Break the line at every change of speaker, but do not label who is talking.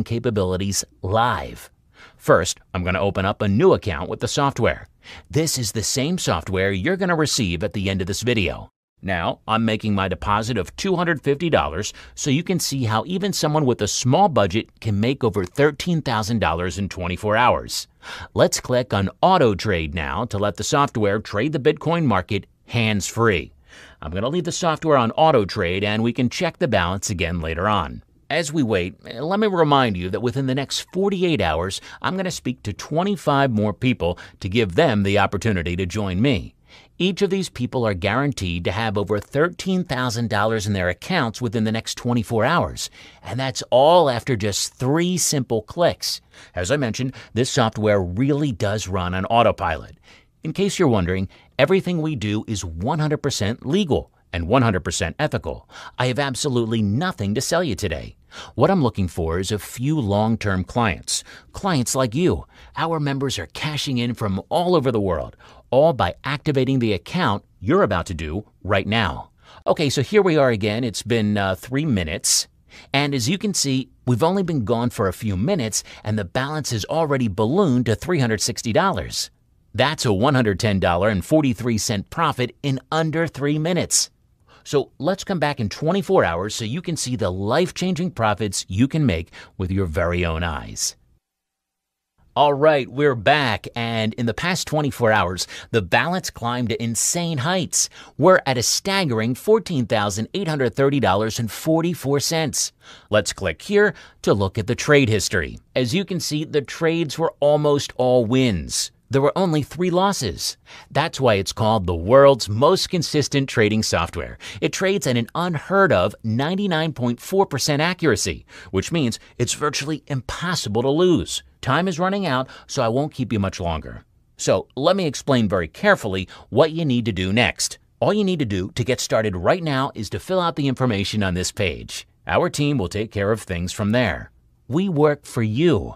capabilities live. First, I'm going to open up a new account with the software. This is the same software you're going to receive at the end of this video. Now, I'm making my deposit of $250 so you can see how even someone with a small budget can make over $13,000 in 24 hours. Let's click on Auto Trade now to let the software trade the Bitcoin market hands-free. I'm going to leave the software on Auto Trade and we can check the balance again later on. As we wait, let me remind you that within the next 48 hours, I'm going to speak to 25 more people to give them the opportunity to join me. Each of these people are guaranteed to have over $13,000 in their accounts within the next 24 hours, and that's all after just 3 simple clicks. As I mentioned, this software really does run on autopilot. In case you're wondering, everything we do is 100% legal and 100% ethical. I have absolutely nothing to sell you today. What I'm looking for is a few long-term clients. Clients like you. Our members are cashing in from all over the world, all by activating the account you're about to do right now. Okay, so here we are again. It's been 3 minutes. And as you can see, we've only been gone for a few minutes and the balance has already ballooned to $360. That's a $110.43 profit in under 3 minutes. So let's come back in 24 hours so you can see the life-changing profits you can make with your very own eyes. All right, we're back, and in the past 24 hours, the balance climbed to insane heights. We're at a staggering $14,830.44. Let's click here to look at the trade history. As you can see, the trades were almost all wins. There were only 3 losses. That's why it's called the world's most consistent trading software. It trades at an unheard of 99.4% accuracy, which means it's virtually impossible to lose. Time is running out, so I won't keep you much longer. So let me explain very carefully what you need to do next. All you need to do to get started right now is to fill out the information on this page. Our team will take care of things from there. We work for you.